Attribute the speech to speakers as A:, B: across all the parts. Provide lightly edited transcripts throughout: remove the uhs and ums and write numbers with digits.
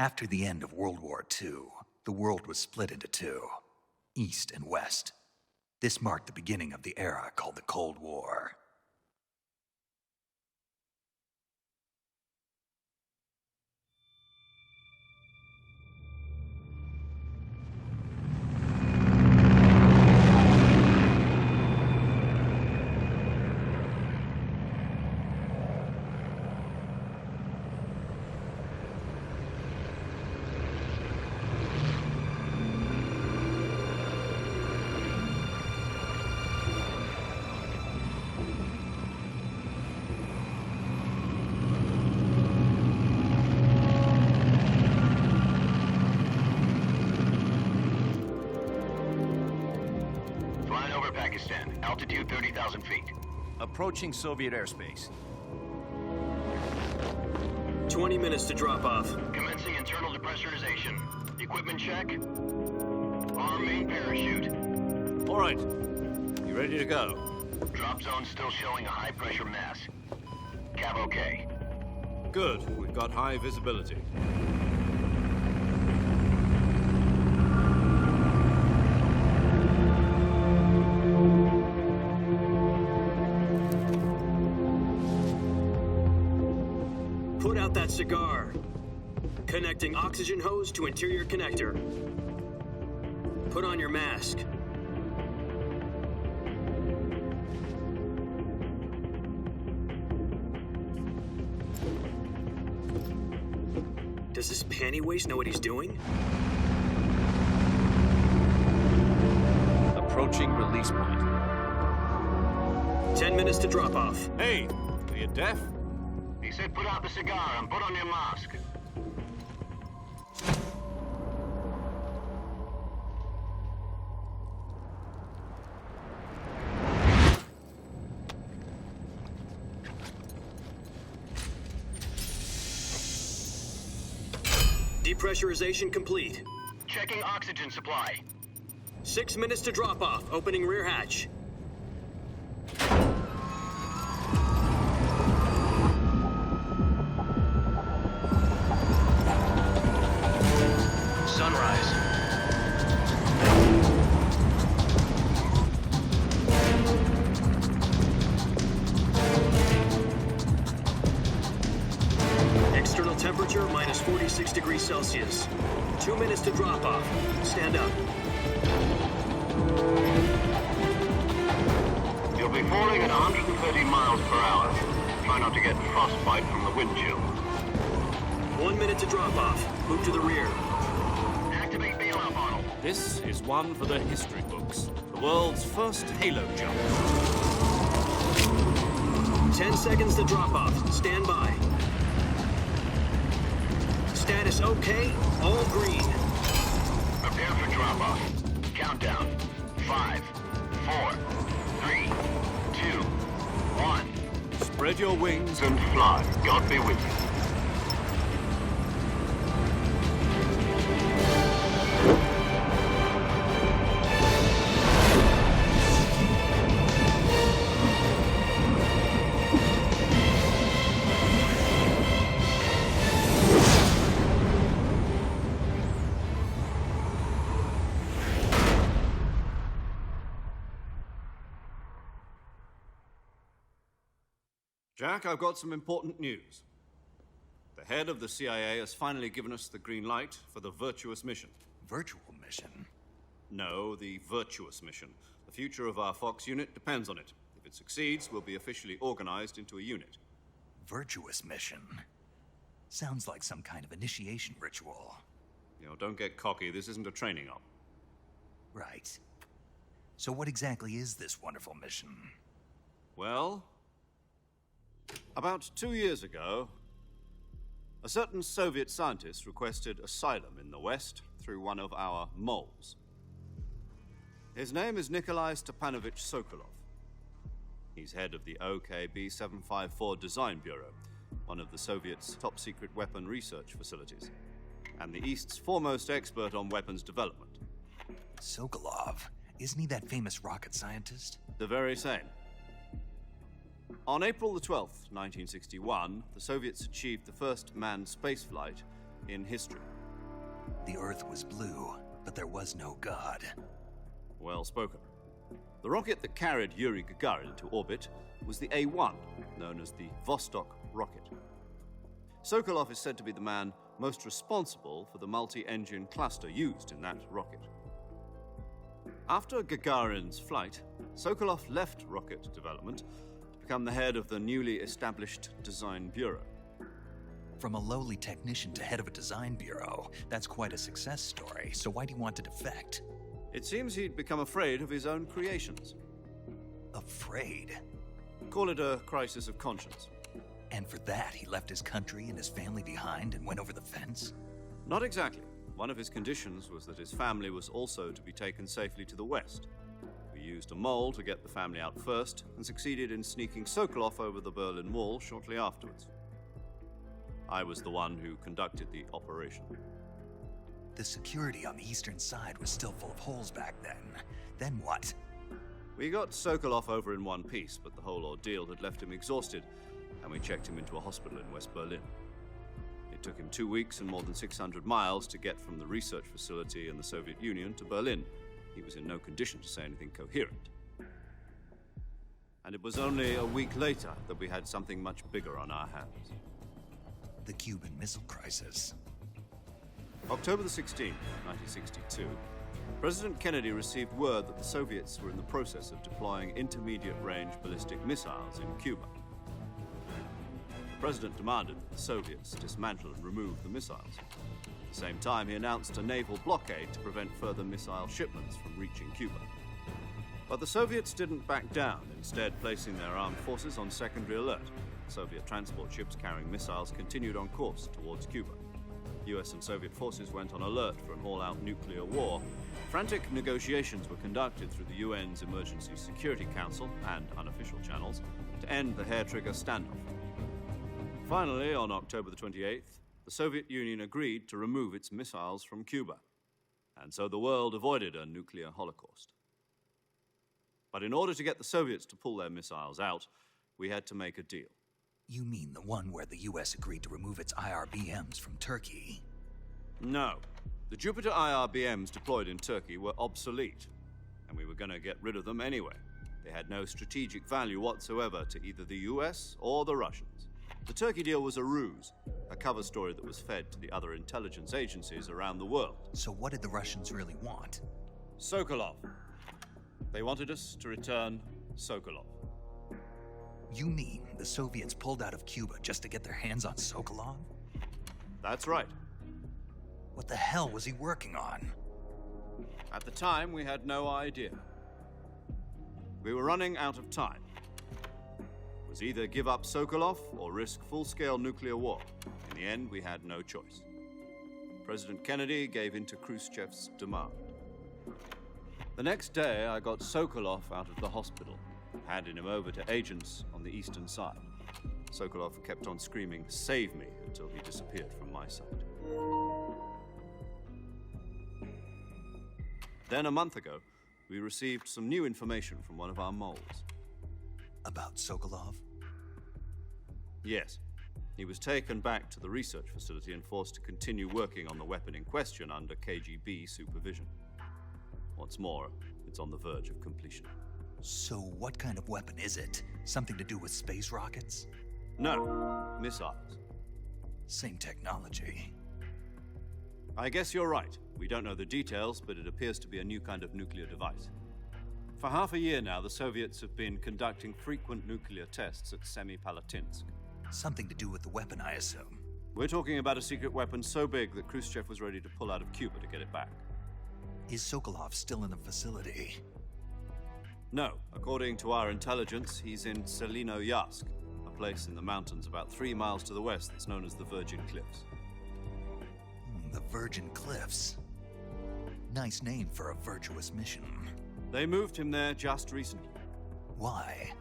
A: After the end of World War II, the world was split into two, East and West. This marked the beginning of the era called the Cold War.
B: Altitude 30,000 feet.
C: Approaching Soviet airspace.
D: 20 minutes to drop off.
B: Commencing internal depressurization. Equipment check. Arm main parachute.
C: All right. You ready to go?
B: Drop zone still showing a high pressure mass. Cav okay.
C: Good. We've got high visibility.
D: Put out that cigar. Connecting oxygen hose to interior connector. Put on your mask. Does this panty waste know what he's doing?
C: Approaching release point.
D: 10 minutes to drop off.
C: Hey, are you deaf?
B: He said put out the cigar and put on your mask.
D: Depressurization complete.
B: Checking oxygen supply.
D: 6 minutes to drop off. Opening rear hatch.
B: Sunrise.
D: External temperature minus 46 degrees Celsius. 2 minutes to drop off. Stand up.
B: You'll be falling at 130 miles per hour. Try not to get frostbite from the wind chill.
D: 1 minute to drop off. Move to the rear.
B: Activate bailout model.
C: This is one for the history books. The world's first halo jump.
D: 10 seconds to drop off. Stand by. Status okay. All green.
B: Prepare for drop off. Countdown. 5, 4, 3, 2, 1.
C: Spread your wings
B: And fly. God be with you.
C: Jack, I've got some important news. The head of the CIA has finally given us the green light for the virtuous mission.
A: Virtual mission?
C: No, the virtuous mission. The future of our Fox unit depends on it. If it succeeds, we'll be officially organized into a unit.
A: Virtuous mission? Sounds like some kind of initiation ritual.
C: Don't get cocky. This isn't a training op.
A: Right. So what exactly is this wonderful mission?
C: Well, about 2 years ago, a certain Soviet scientist requested asylum in the West through one of our moles. His name is Nikolai Stepanovich Sokolov. He's head of the OKB 754 Design Bureau, one of the Soviets' top-secret weapon research facilities, and the East's foremost expert on weapons development.
A: Sokolov? Isn't he that famous rocket scientist?
C: The very same. On April the 12th, 1961, the Soviets achieved the first manned spaceflight in history.
A: The Earth was blue, but there was no God.
C: Well spoken. The rocket that carried Yuri Gagarin into orbit was the A-1, known as the Vostok rocket. Sokolov is said to be the man most responsible for the multi-engine cluster used in that rocket. After Gagarin's flight, Sokolov left rocket development to become the head of the newly established Design Bureau.
A: From a lowly technician to head of a design bureau, that's quite a success story, so why'd he want to defect?
C: It seems he'd become afraid of his own creations.
A: Afraid?
C: Call it a crisis of conscience.
A: And for that, he left his country and his family behind and went over the fence?
C: Not exactly. One of his conditions was that his family was also to be taken safely to the west. We used a mole to get the family out first and succeeded in sneaking Sokolov over the Berlin Wall shortly afterwards. I was the one who conducted the operation.
A: The security on the eastern side was still full of holes back then. Then what?
C: We got Sokolov over in one piece, but the whole ordeal had left him exhausted, and we checked him into a hospital in West Berlin. It took him 2 weeks and more than 600 miles to get from the research facility in the Soviet Union to Berlin. He was in no condition to say anything coherent. And it was only a week later that we had something much bigger on our hands.
A: The Cuban Missile Crisis.
C: October the 16th, 1962, President Kennedy received word that the Soviets were in the process of deploying intermediate-range ballistic missiles in Cuba. The President demanded that the Soviets dismantle and remove the missiles. At the same time, he announced a naval blockade to prevent further missile shipments from reaching Cuba. But the Soviets didn't back down, instead placing their armed forces on secondary alert. Soviet transport ships carrying missiles continued on course towards Cuba. US and Soviet forces went on alert for an all-out nuclear war. Frantic negotiations were conducted through the UN's Emergency Security Council and unofficial channels to end the hair-trigger standoff. Finally, on October the 28th, the Soviet Union agreed to remove its missiles from Cuba, and so the world avoided a nuclear holocaust. But in order to get the Soviets to pull their missiles out, we had to make a deal.
A: You mean the one where the US agreed to remove its IRBMs from Turkey?
C: No. The Jupiter IRBMs deployed in Turkey were obsolete, and we were going to get rid of them anyway. They had no strategic value whatsoever to either the US or the Russians. The Turkey deal was a ruse, a cover story that was fed to the other intelligence agencies around the world.
A: So what did the Russians really want?
C: Sokolov. They wanted us to return Sokolov.
A: You mean the Soviets pulled out of Cuba just to get their hands on Sokolov?
C: That's right.
A: What the hell was he working on?
C: At the time, we had no idea. We were running out of time. It was either give up Sokolov or risk full-scale nuclear war. In the end, we had no choice. President Kennedy gave in to Khrushchev's demand. The next day, I got Sokolov out of the hospital, handing him over to agents on the eastern side. Sokolov kept on screaming, "Save me," until he disappeared from my sight. Then a month ago, we received some new information from one of our moles.
A: About Sokolov?
C: Yes. He was taken back to the research facility and forced to continue working on the weapon in question under KGB supervision. What's more, it's on the verge of completion.
A: So what kind of weapon is it? Something to do with space rockets?
C: No, missiles.
A: Same technology.
C: I guess you're right. We don't know the details, but it appears to be a new kind of nuclear device. For half a year now, the Soviets have been conducting frequent nuclear tests at Semipalatinsk.
A: Something to do with the weapon, I assume.
C: We're talking about a secret weapon so big that Khrushchev was ready to pull out of Cuba to get it back.
A: Is Sokolov still in the facility?
C: No. According to our intelligence, he's in Selino-Yarsk, a place in the mountains about 3 miles to the west that's known as the Virgin Cliffs.
A: The Virgin Cliffs. Nice name for a virtuous mission.
C: They moved him there just recently.
A: Why?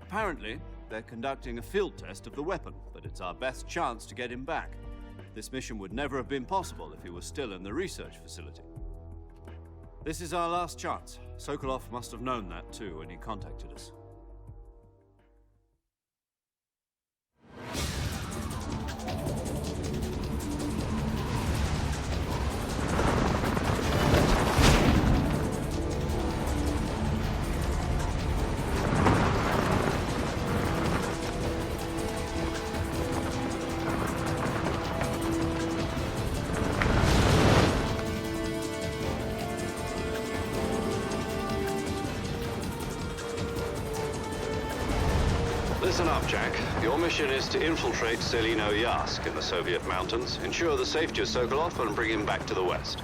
C: Apparently, they're conducting a field test of the weapon, but it's our best chance to get him back. This mission would never have been possible if he was still in the research facility. This is our last chance. Sokolov must have known that too when he contacted us. Listen up, Jack. Your mission is to infiltrate Selino Yask in the Soviet mountains, ensure the safety of Sokolov, and bring him back to the West.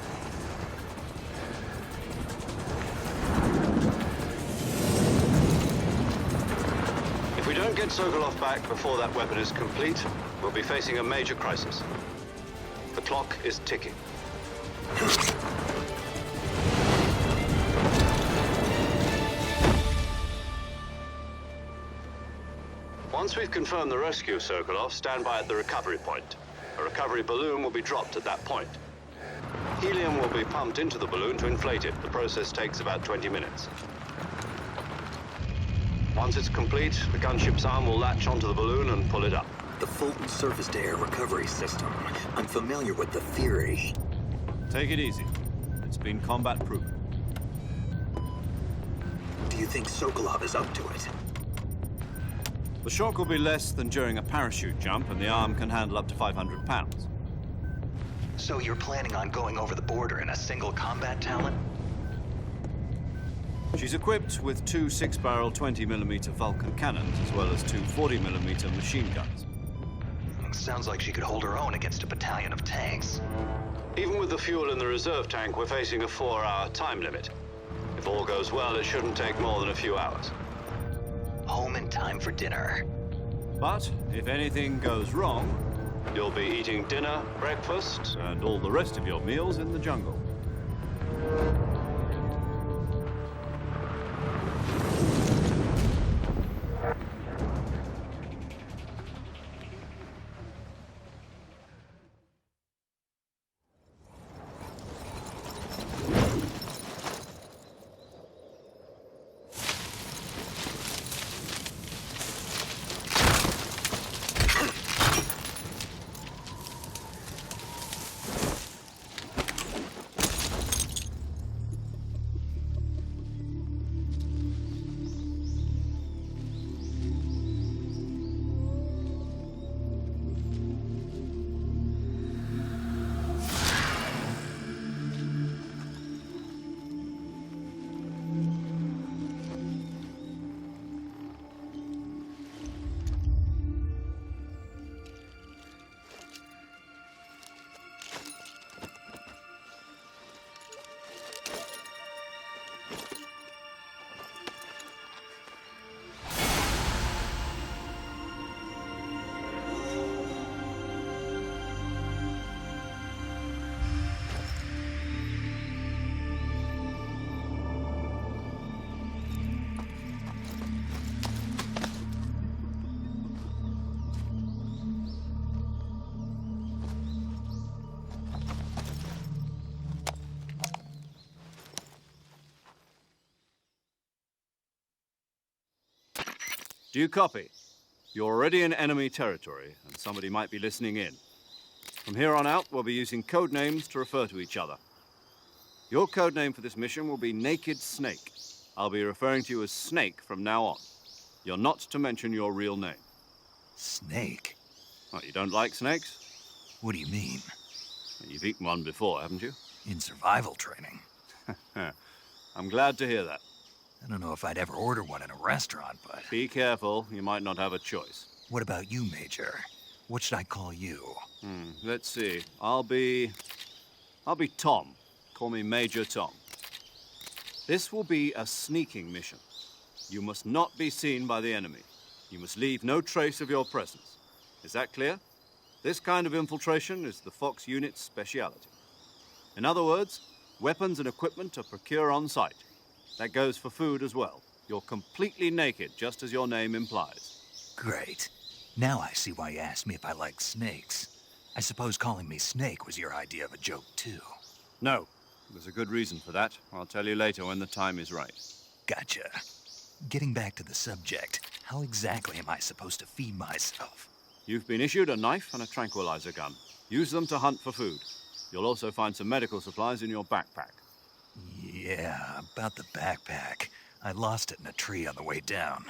C: If we don't get Sokolov back before that weapon is complete, we'll be facing a major crisis. The clock is ticking. Once we've confirmed the rescue of Sokolov, stand by at the recovery point. A recovery balloon will be dropped at that point. Helium will be pumped into the balloon to inflate it. The process takes about 20 minutes. Once it's complete, the gunship's arm will latch onto the balloon and pull it up.
D: The Fulton surface-to-air recovery system. I'm familiar with the theory.
C: Take it easy. It's been combat-proven.
D: Do you think Sokolov is up to it?
C: The shock will be less than during a parachute jump, and the arm can handle up to 500 pounds.
A: So you're planning on going over the border in a single combat Talon?
C: She's equipped with two 6-barrel 20mm Vulcan cannons, as well as two 40mm machine guns.
A: Sounds like she could hold her own against a battalion of tanks.
C: Even with the fuel in the reserve tank, we're facing a 4-hour time limit. If all goes well, it shouldn't take more than a few hours.
A: Home in time for dinner.
C: But if anything goes wrong, you'll be eating dinner, breakfast, and all the rest of your meals in the jungle. Do you copy? You're already in enemy territory, and somebody might be listening in. From here on out, we'll be using code names to refer to each other. Your code name for this mission will be Naked Snake. I'll be referring to you as Snake from now on. You're not to mention your real name.
A: Snake?
C: Oh, you don't like snakes?
A: What do you mean?
C: You've eaten one before, haven't you?
A: In survival training.
C: I'm glad to hear that.
A: I don't know if I'd ever order one in a restaurant, but...
C: Be careful, you might not have a choice.
A: What about you, Major? What should I call you?
C: Let's see. I'll be Tom. Call me Major Tom. This will be a sneaking mission. You must not be seen by the enemy. You must leave no trace of your presence. Is that clear? This kind of infiltration is the Fox unit's speciality. In other words, weapons and equipment are procured on site. That goes for food as well. You're completely naked, just as your name implies.
A: Great. Now I see why you asked me if I like snakes. I suppose calling me Snake was your idea of a joke, too.
C: No. There's a good reason for that. I'll tell you later when the time is right.
A: Gotcha. Getting back to the subject, how exactly am I supposed to feed myself?
C: You've been issued a knife and a tranquilizer gun. Use them to hunt for food. You'll also find some medical supplies in your backpack.
A: Yeah, about the backpack. I lost it in a tree on the way down.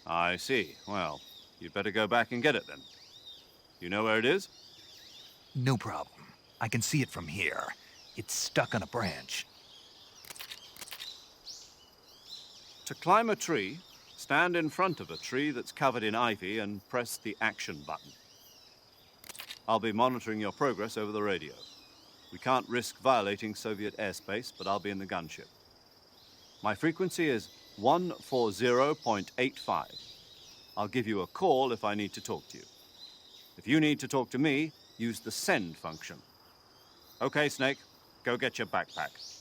C: I see. Well, you'd better go back and get it then. You know where it is?
A: No problem. I can see it from here. It's stuck on a branch.
C: To climb a tree, Stand in front of a tree that's covered in ivy and press the action button. I'll be monitoring your progress over the radio. We can't risk violating Soviet airspace, but I'll be in the gunship. My frequency is 140.85. I'll give you a call if I need to talk to you. If you need to talk to me, use the send function. Okay, Snake, go get your backpack.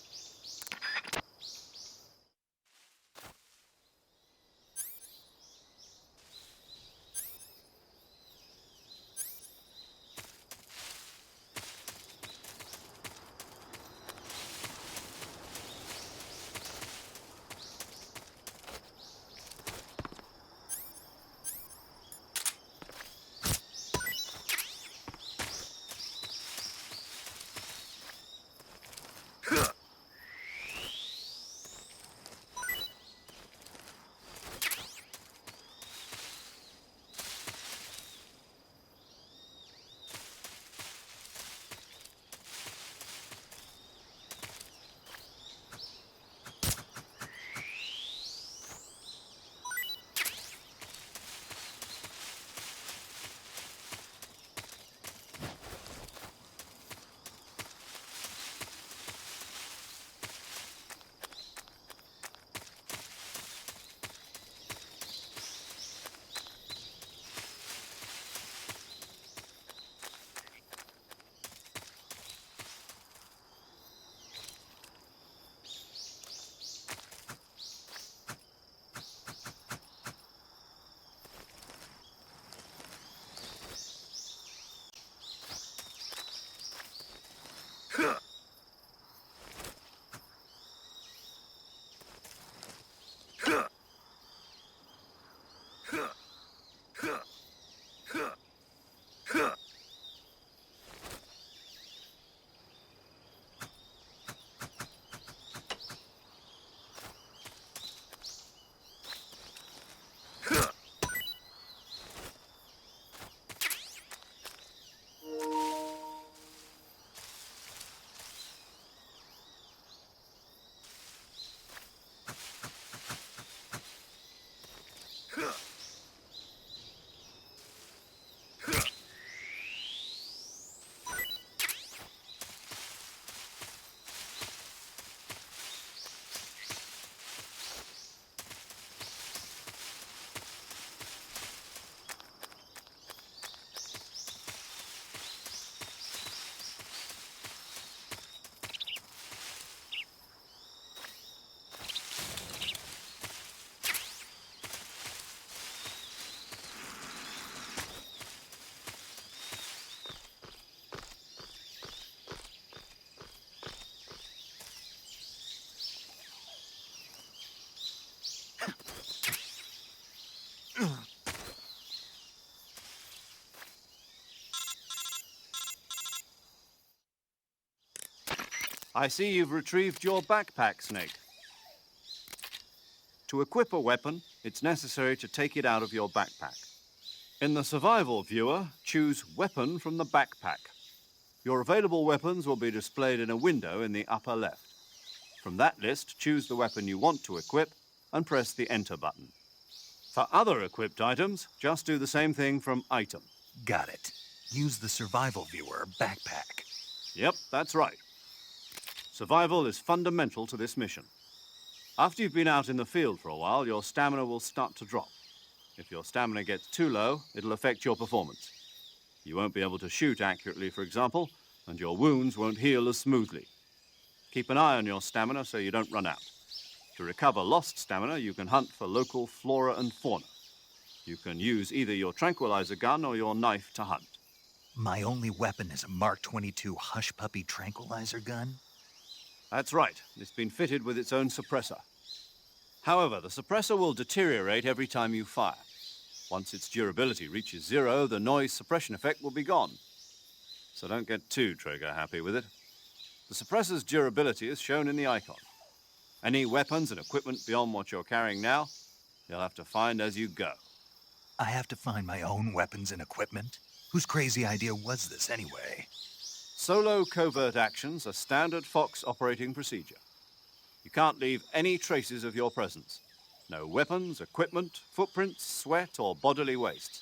C: I see you've retrieved your backpack, Snake. To equip a weapon, it's necessary to take it out of your backpack. In the survival viewer, choose Weapon from the backpack. Your available weapons will be displayed in a window in the upper left. From that list, choose the weapon you want to equip and press the Enter button. For other equipped items, just do the same thing from Item.
A: Got it. Use the survival viewer backpack.
C: Yep, that's right. Survival is fundamental to this mission. After you've been out in the field for a while, your stamina will start to drop. If your stamina gets too low, it'll affect your performance. You won't be able to shoot accurately, for example, and your wounds won't heal as smoothly. Keep an eye on your stamina so you don't run out. To recover lost stamina, you can hunt for local flora and fauna. You can use either your tranquilizer gun or your knife to hunt.
A: My only weapon is a Mark 22 Hush Puppy tranquilizer gun?
C: That's right. It's been fitted with its own suppressor. However, the suppressor will deteriorate every time you fire. Once its durability reaches 0, the noise suppression effect will be gone. So don't get too trigger-happy with it. The suppressor's durability is shown in the icon. Any weapons and equipment beyond what you're carrying now, you'll have to find as you go.
A: I have to find my own weapons and equipment? Whose crazy idea was this anyway?
C: Solo covert actions are standard Fox operating procedure. You can't leave any traces of your presence. No weapons, equipment, footprints, sweat, or bodily waste.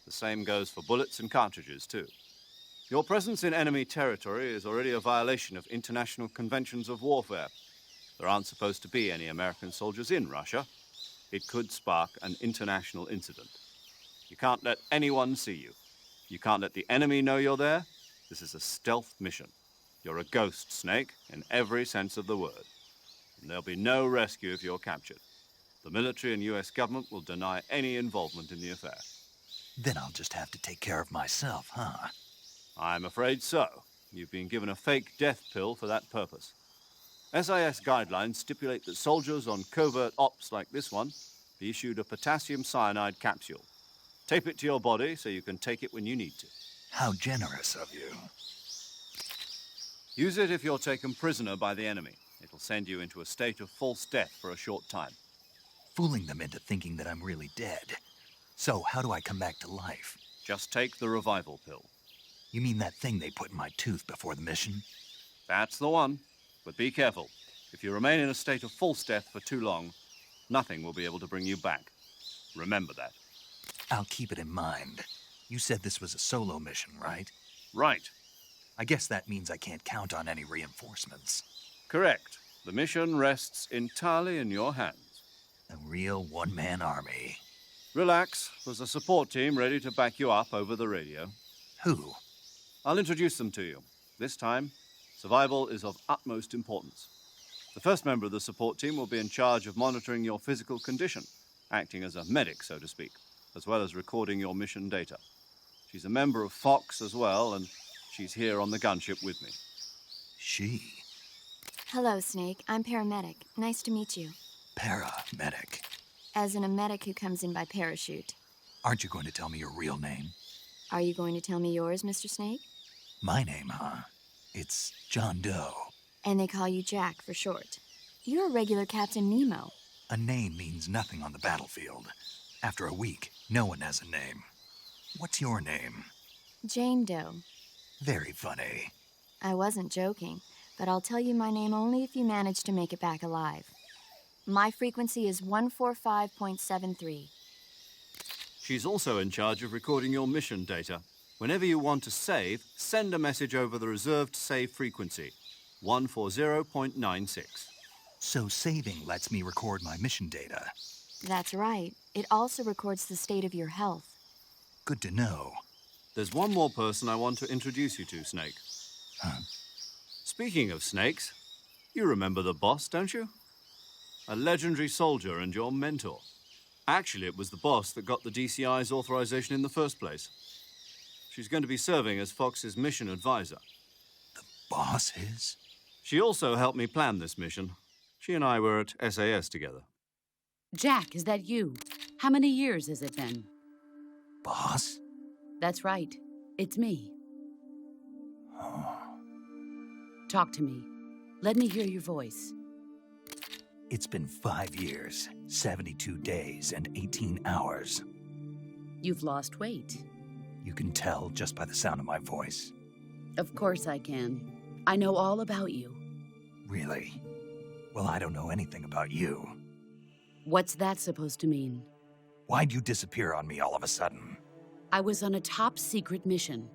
C: The same goes for bullets and cartridges, too. Your presence in enemy territory is already a violation of international conventions of warfare. There aren't supposed to be any American soldiers in Russia. It could spark an international incident. You can't let anyone see you. You can't let the enemy know you're there. This is a stealth mission. You're a ghost, Snake, in every sense of the word. And there'll be no rescue if you're captured. The military and U.S. government will deny any involvement in the affair.
A: Then I'll just have to take care of myself, huh?
C: I'm afraid so. You've been given a fake death pill for that purpose. SIS guidelines stipulate that soldiers on covert ops like this one be issued a potassium cyanide capsule. Tape it to your body so you can take it when you need to.
A: How generous of you.
C: Use it if you're taken prisoner by the enemy. It'll send you into a state of false death for a short time.
A: Fooling them into thinking that I'm really dead. So, how do I come back to life?
C: Just take the revival pill.
A: You mean that thing they put in my tooth before the mission?
C: That's the one. But be careful. If you remain in a state of false death for too long, nothing will be able to bring you back. Remember that.
A: I'll keep it in mind. You said this was a solo mission, right?
C: Right.
A: I guess that means I can't count on any reinforcements.
C: Correct. The mission rests entirely in your hands.
A: A real one-man army.
C: Relax. There's a support team ready to back you up over the radio.
A: Who?
C: I'll introduce them to you. This time, survival is of utmost importance. The first member of the support team will be in charge of monitoring your physical condition, acting as a medic, so to speak, as well as recording your mission data. She's a member of Fox as well, and she's here on the gunship with me.
A: She?
E: Hello, Snake. I'm paramedic. Nice to meet you.
A: Paramedic.
E: As in a medic who comes in by parachute.
A: Aren't you going to tell me your real name?
E: Are you going to tell me yours, Mr. Snake?
A: My name, huh? It's John Doe.
E: And they call you Jack for short. You're a regular Captain Nemo.
A: A name means nothing on the battlefield. After a week, no one has a name. What's your name?
E: Jane Doe.
A: Very funny.
E: I wasn't joking, but I'll tell you my name only if you manage to make it back alive. My frequency is 145.73.
C: She's also in charge of recording your mission data. Whenever you want to save, send a message over the reserved save frequency, 140.96.
A: So saving lets me record my mission data.
E: That's right. It also records the state of your health.
A: Good to know.
C: There's one more person I want to introduce you to, Snake.
A: Huh?
C: Speaking of snakes, you remember the boss, don't you? A legendary soldier and your mentor. Actually, it was the boss that got the DCI's authorization in the first place. She's going to be serving as Fox's mission advisor.
A: The boss is?
C: She also helped me plan this mission. She and I were at SAS together.
F: Jack, is that you? How many years has it been?
A: Boss?
F: That's right. It's me.
A: Oh.
F: Talk to me. Let me hear your voice.
A: It's been 5 years, 72 days, and 18 hours.
F: You've lost weight.
A: You can tell just by the sound of my voice.
F: Of course I can. I know all about you.
A: Really? Well, I don't know anything about you.
F: What's that supposed to mean?
A: Why'd you disappear on me all of a sudden?
F: I was on a top-secret mission.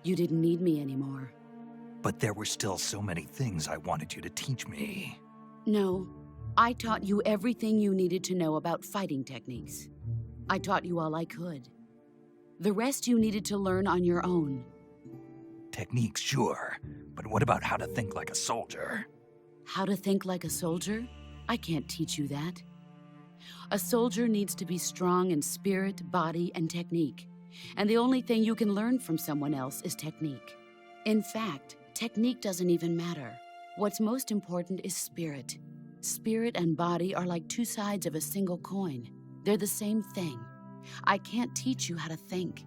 F: You didn't need me anymore.
A: But there were still so many things I wanted you to teach me.
F: No, I taught you everything you needed to know about fighting techniques. I taught you all I could. The rest you needed to learn on your own.
A: Techniques, sure. But what about how to think like a soldier?
F: How to think like a soldier? I can't teach you that. A soldier needs to be strong in spirit, body, and technique. And the only thing you can learn from someone else is technique. In fact, technique doesn't even matter. What's most important is spirit. Spirit and body are like two sides of a single coin. They're the same thing. I can't teach you how to think.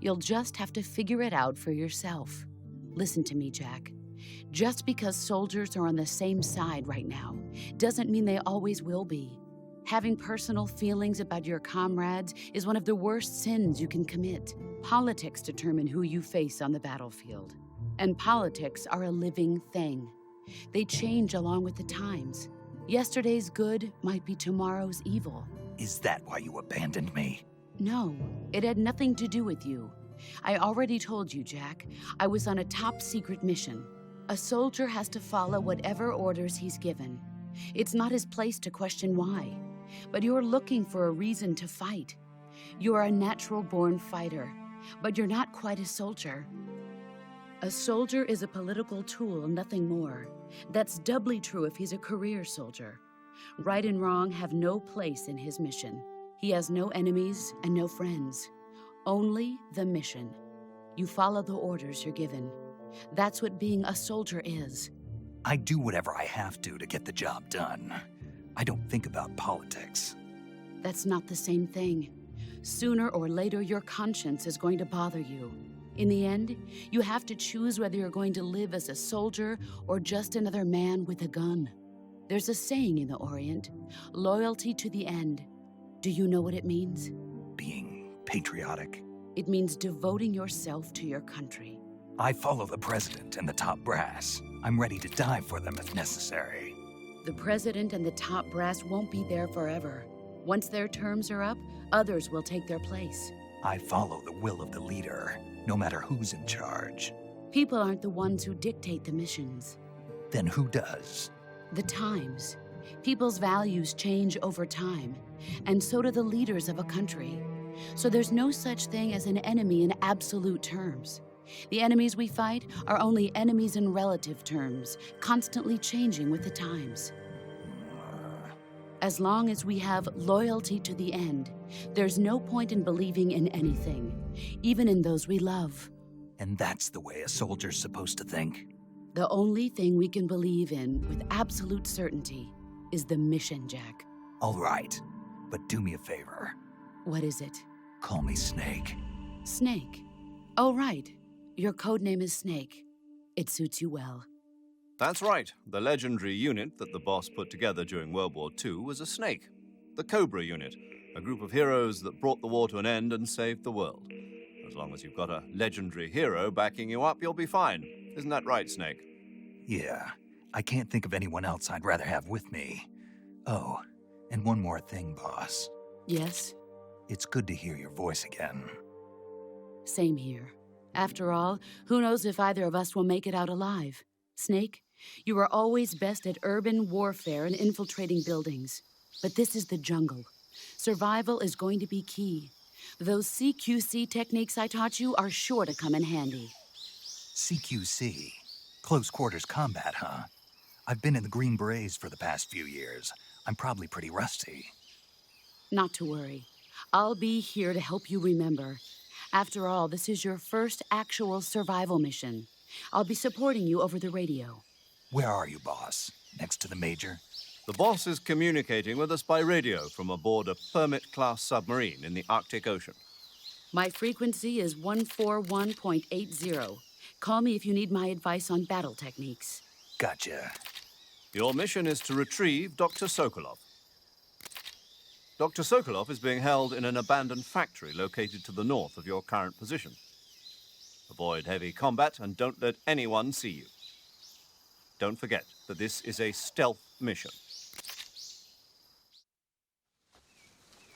F: You'll just have to figure it out for yourself. Listen to me, Jack. Just because soldiers are on the same side right now doesn't mean they always will be. Having personal feelings about your comrades is one of the worst sins you can commit. Politics determine who you face on the battlefield. And politics are a living thing. They change along with the times. Yesterday's good might be tomorrow's evil.
A: Is that why you abandoned me?
F: No, it had nothing to do with you. I already told you, Jack. I was on a top-secret mission. A soldier has to follow whatever orders he's given. It's not his place to question why. But you're looking for a reason to fight. You're a natural-born fighter, but you're not quite a soldier. A soldier is a political tool, nothing more. That's doubly true if he's a career soldier. Right and wrong have no place in his mission. He has no enemies and no friends. Only the mission. You follow the orders you're given. That's what being a soldier is.
A: I do whatever I have to get the job done. I don't think about politics.
F: That's not the same thing. Sooner or later, your conscience is going to bother you. In the end, you have to choose whether you're going to live as a soldier or just another man with a gun. There's a saying in the Orient, loyalty to the end. Do you know what it means?
A: Being patriotic.
F: It means devoting yourself to your country.
A: I follow the president and the top brass. I'm ready to die for them if necessary.
F: The president and the top brass won't be there forever. Once their terms are up, others will take their place.
A: I follow the will of the leader, no matter who's in charge.
F: People aren't the ones who dictate the missions.
A: Then who does?
F: The times. People's values change over time, and so do the leaders of a country. So there's no such thing as an enemy in absolute terms. The enemies we fight are only enemies in relative terms, constantly changing with the times. As long as we have loyalty to the end, there's no point in believing in anything, even in those we love.
A: And that's the way a soldier's supposed to think?
F: The only thing we can believe in with absolute certainty is the mission, Jack.
A: All right, but do me a favor.
F: What is it?
A: Call me Snake.
F: Snake. Oh, right. Your code name is Snake. It suits you well.
C: That's right. The legendary unit that the boss put together during World War II was a snake. The Cobra unit, a group of heroes that brought the war to an end and saved the world. As long as you've got a legendary hero backing you up, you'll be fine. Isn't that right, Snake?
A: Yeah, I can't think of anyone else I'd rather have with me. Oh, and one more thing, boss.
F: Yes?
A: It's good to hear your voice again.
F: Same here. After all, who knows if either of us will make it out alive? Snake, you are always best at urban warfare and infiltrating buildings. But this is the jungle. Survival is going to be key. Those CQC techniques I taught you are sure to come in handy.
A: CQC? Close quarters combat, huh? I've been in the Green Berets for the past few years. I'm probably pretty rusty.
F: Not to worry. I'll be here to help you remember. After all, this is your first actual survival mission. I'll be supporting you over the radio.
A: Where are you, boss? Next to the Major?
C: The boss is communicating with us by radio from aboard a Permit-class submarine in the Arctic Ocean.
F: My frequency is 141.80. Call me if you need my advice on battle techniques.
A: Gotcha.
C: Your mission is to retrieve Dr. Sokolov. Dr. Sokolov is being held in an abandoned factory located to the north of your current position. Avoid heavy combat and don't let anyone see you. Don't forget that this is a stealth mission.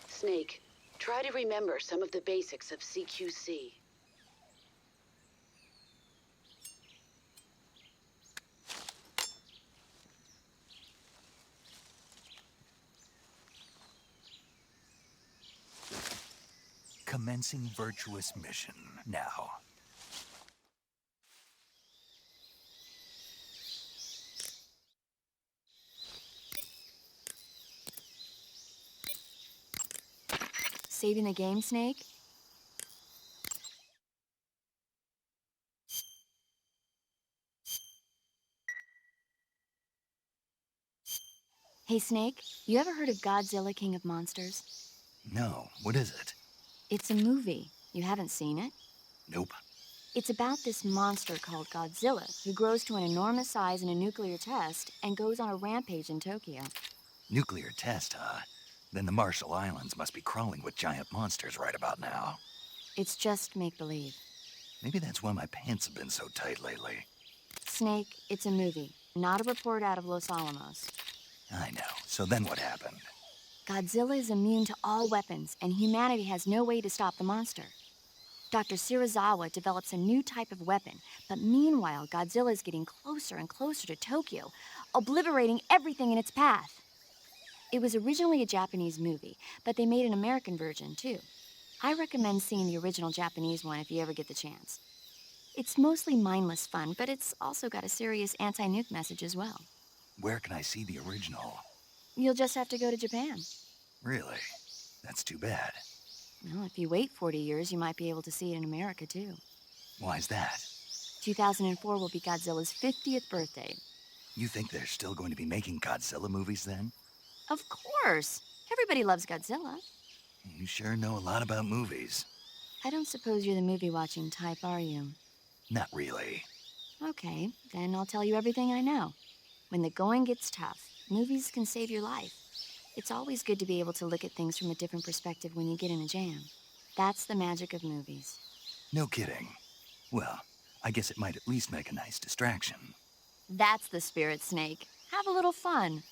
F: Snake, try to remember some of the basics of CQC.
A: Commencing virtuous mission now.
E: Saving the game, Snake? Hey, Snake, you ever heard of Godzilla, King of Monsters?
A: No, what is it?
E: It's a movie. You haven't seen it?
A: Nope.
E: It's about this monster called Godzilla who grows to an enormous size in a nuclear test and goes on a rampage in Tokyo.
A: Nuclear test, huh? Then the Marshall Islands must be crawling with giant monsters right about now.
E: It's just make-believe.
A: Maybe that's why my pants have been so tight lately.
E: Snake, it's a movie, not a report out of Los Alamos.
A: I know. So then what happened?
E: Godzilla is immune to all weapons, and humanity has no way to stop the monster. Dr. Shirazawa develops a new type of weapon, but meanwhile, Godzilla is getting closer and closer to Tokyo, obliterating everything in its path. It was originally a Japanese movie, but they made an American version, too. I recommend seeing the original Japanese one if you ever get the chance. It's mostly mindless fun, but it's also got a serious anti-nuke message as well.
A: Where can I see the original?
E: You'll just have to go to Japan.
A: Really? That's too bad.
E: Well, if you wait 40 years, you might be able to see it in America, too.
A: Why's that?
E: 2004 will be Godzilla's 50th birthday.
A: You think they're still going to be making Godzilla movies then?
E: Of course! Everybody loves Godzilla.
A: You sure know a lot about movies.
E: I don't suppose you're the movie-watching type, are you?
A: Not really.
E: Okay, then I'll tell you everything I know. When the going gets tough, movies can save your life. It's always good to be able to look at things from a different perspective when you get in a jam. That's the magic of movies.
A: No kidding. Well, I guess it might at least make a nice distraction.
E: That's the spirit, Snake. Have a little fun.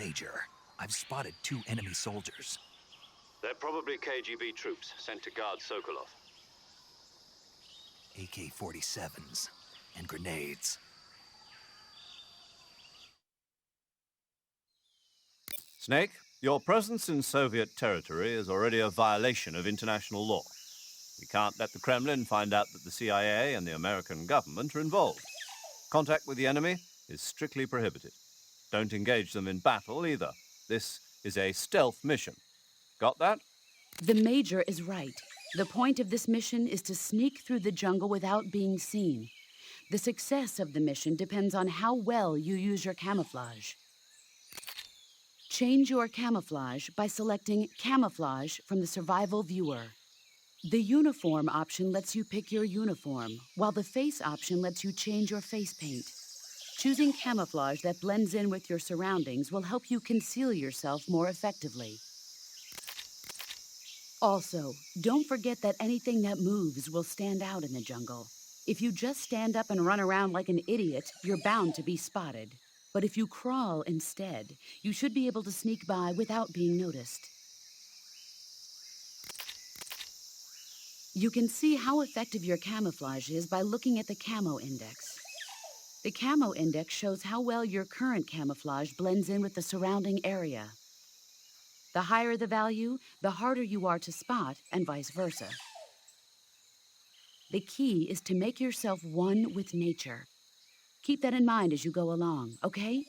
A: Major, I've spotted 2 enemy soldiers.
B: They're probably KGB troops sent to guard Sokolov.
A: AK-47s and grenades.
C: Snake, your presence in Soviet territory is already a violation of international law. We can't let the Kremlin find out that the CIA and the American government are involved. Contact with the enemy is strictly prohibited. Don't engage them in battle either. This is a stealth mission. Got that?
F: The Major is right. The point of this mission is to sneak through the jungle without being seen. The success of the mission depends on how well you use your camouflage. Change your camouflage by selecting Camouflage from the Survival Viewer. The Uniform option lets you pick your uniform, while the Face option lets you change your face paint. Choosing camouflage that blends in with your surroundings will help you conceal yourself more effectively. Also, don't forget that anything that moves will stand out in the jungle. If you just stand up and run around like an idiot, you're bound to be spotted. But if you crawl instead, you should be able to sneak by without being noticed. You can see how effective your camouflage is by looking at the Camo Index. The Camo Index shows how well your current camouflage blends in with the surrounding area. The higher the value, the harder you are to spot, and vice versa. The key is to make yourself one with nature. Keep that in mind as you go along, okay?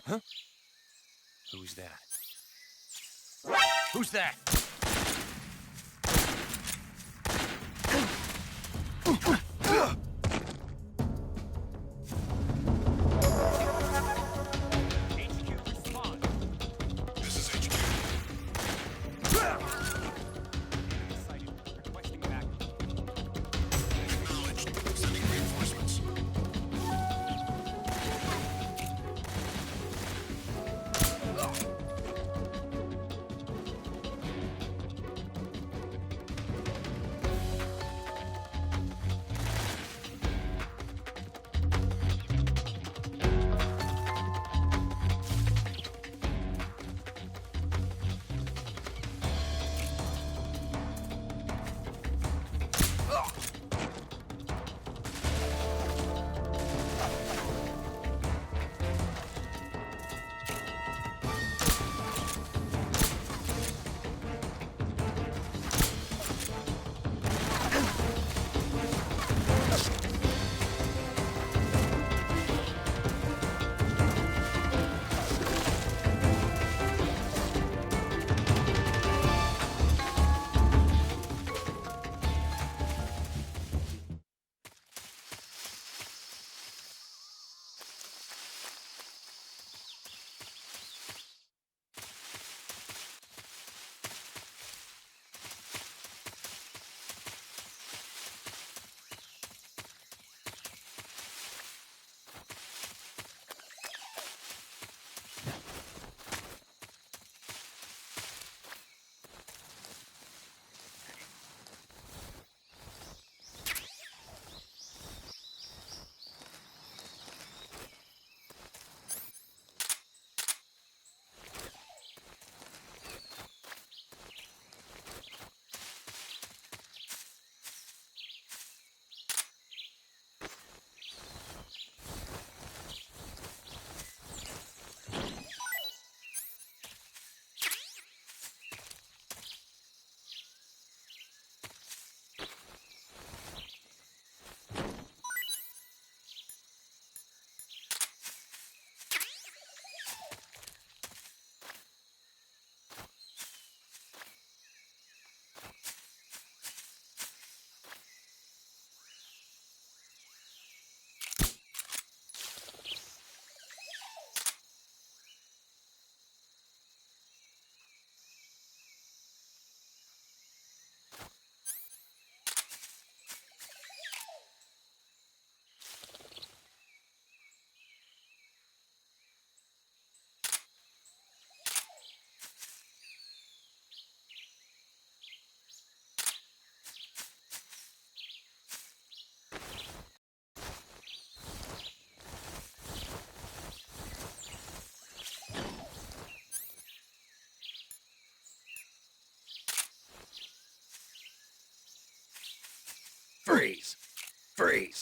G: Huh? Who's that? Who's that? HQ, respond. This is HQ. Sighted. Requesting backup. Acknowledged. Sending reinforcements.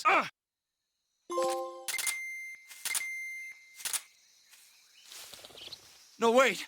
A: this.
G: No, wait!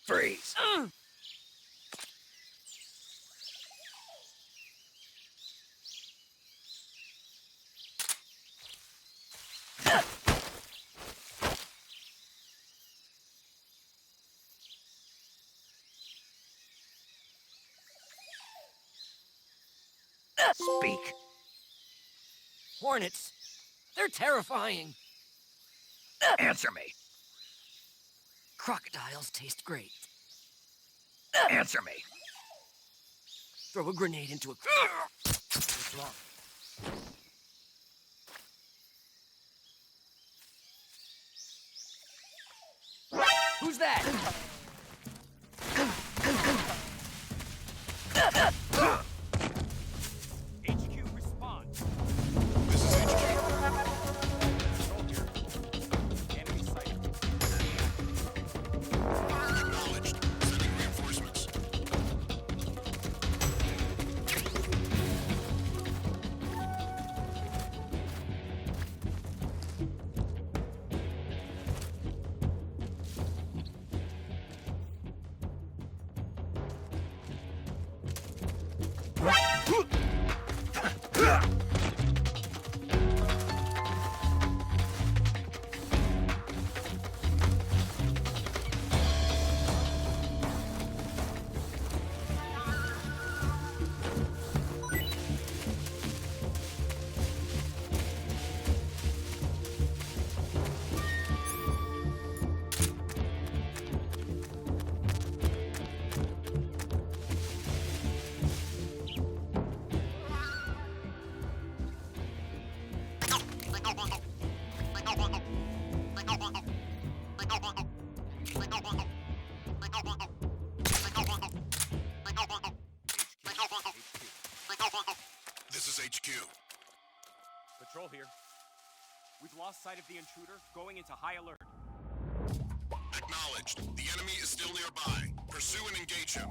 A: Freeze! Speak.
H: Hornets. They're terrifying.
A: Answer me.
H: Crocodiles taste great.
A: Answer me.
H: Throw a grenade into a... What's wrong? Who's that?
G: HQ, respond.
I: This is HQ.
G: Control here. Enemy sighted.
I: Acknowledged. Sending reinforcements. This is HQ.
G: Patrol here. We've lost sight of the intruder, going into high alert.
I: Acknowledged. The enemy is still nearby. Pursue and engage him.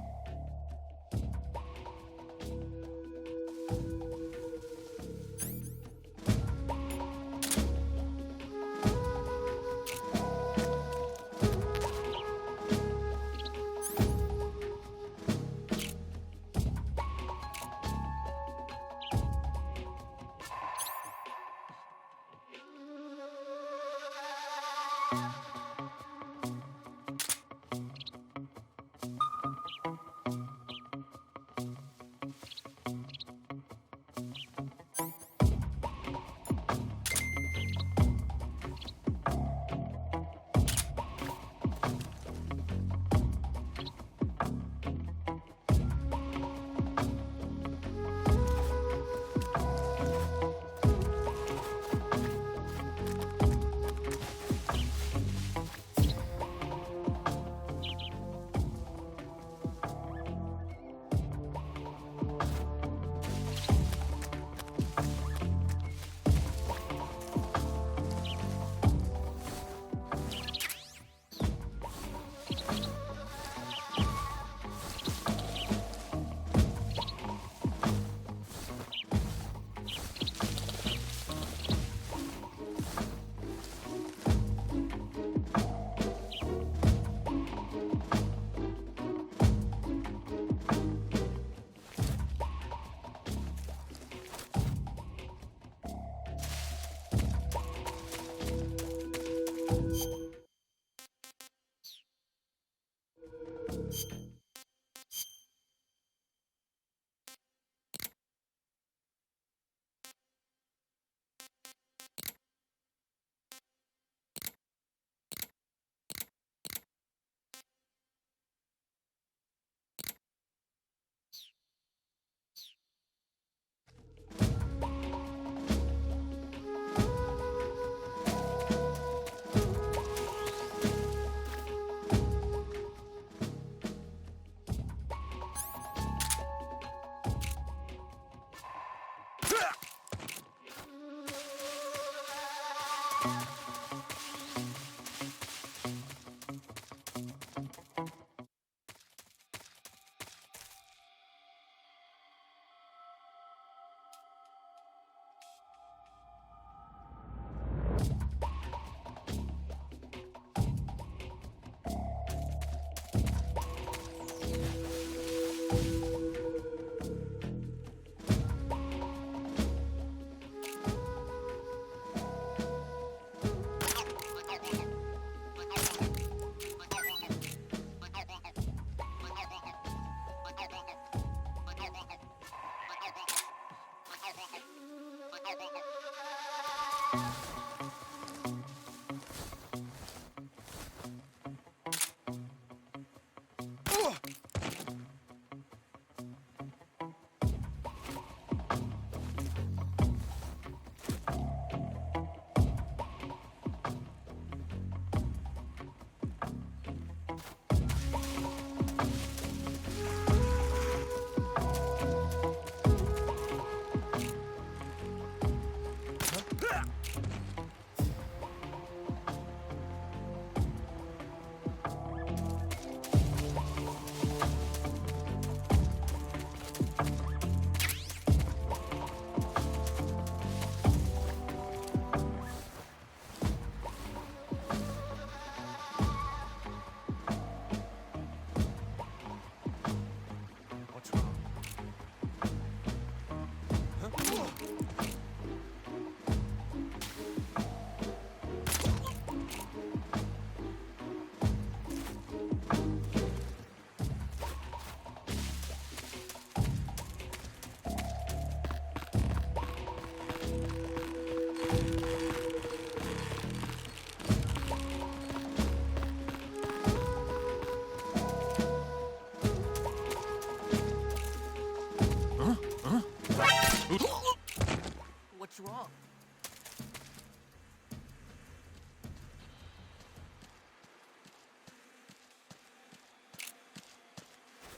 H: What's wrong?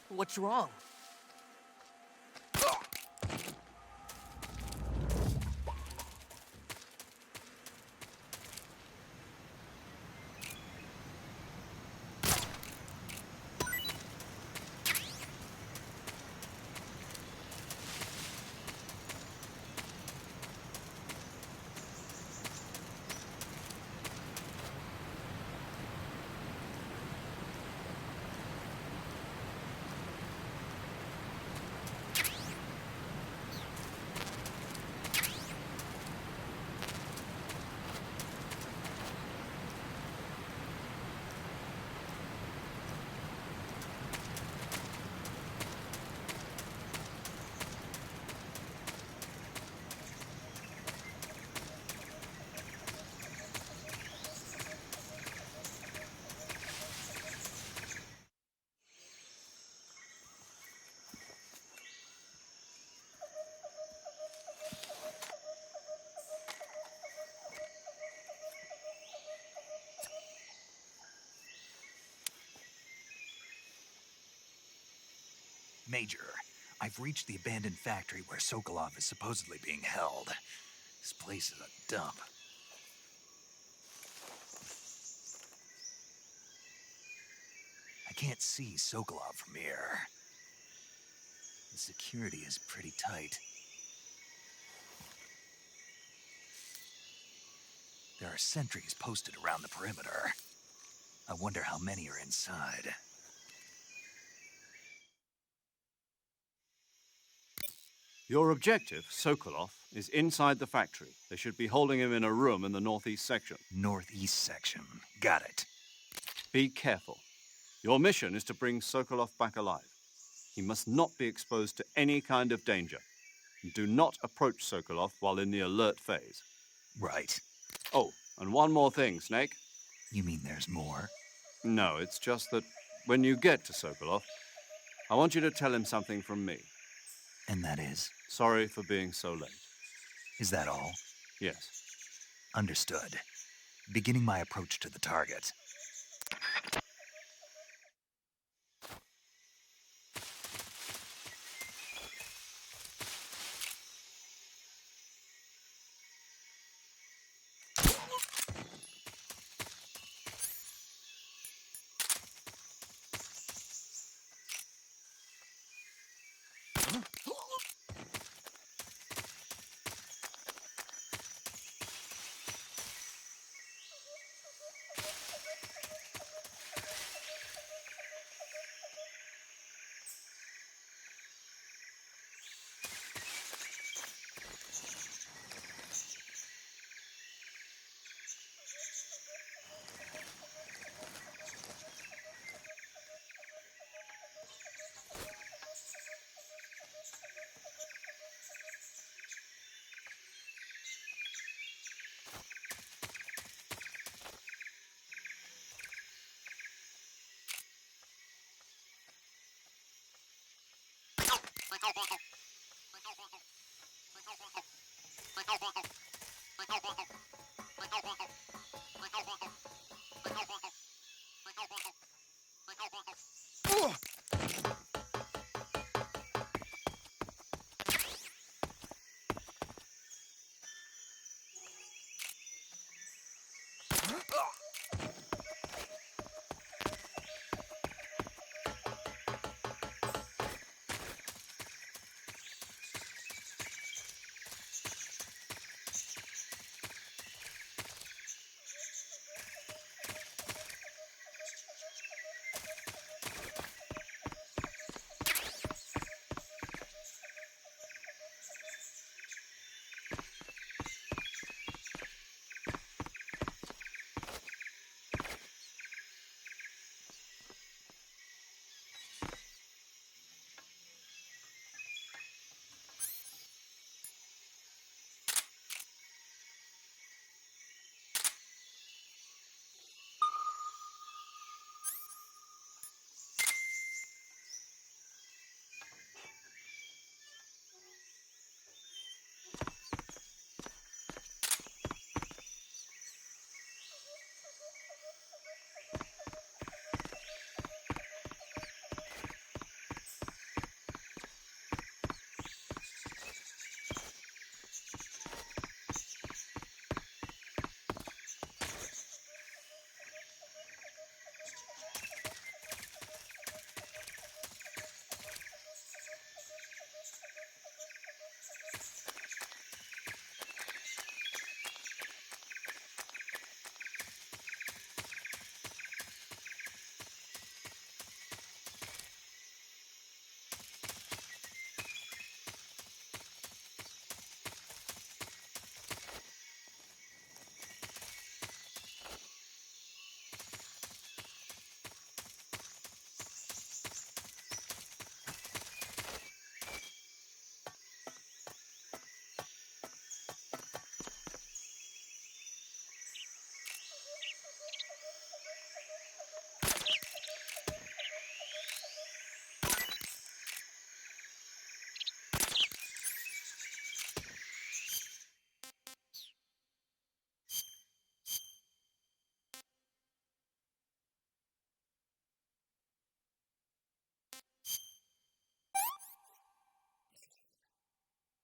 H: What's wrong?
A: Major, I've reached the abandoned factory where Sokolov is supposedly being held. This place is a dump. I can't see Sokolov from here. The security is pretty tight. There are sentries posted around the perimeter. I wonder how many are inside.
C: Your objective, Sokolov, is inside the factory. They should be holding him in a room in the northeast section.
A: Northeast section. Got it.
C: Be careful. Your mission is to bring Sokolov back alive. He must not be exposed to any kind of danger. Do not approach Sokolov while in the alert phase.
A: Right.
C: Oh, and one more thing, Snake.
A: You mean there's more?
C: No, it's just that when you get to Sokolov, I want you to tell him something from me.
A: And that is?
C: Sorry for being so late.
A: Is that all?
C: Yes.
A: Understood. Beginning my approach to the target.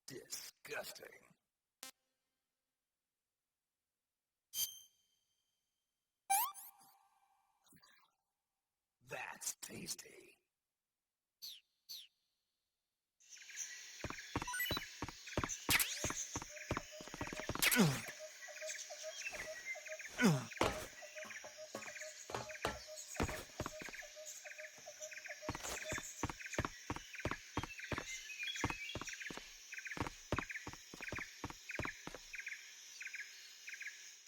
J: Disgusting. That's tasty.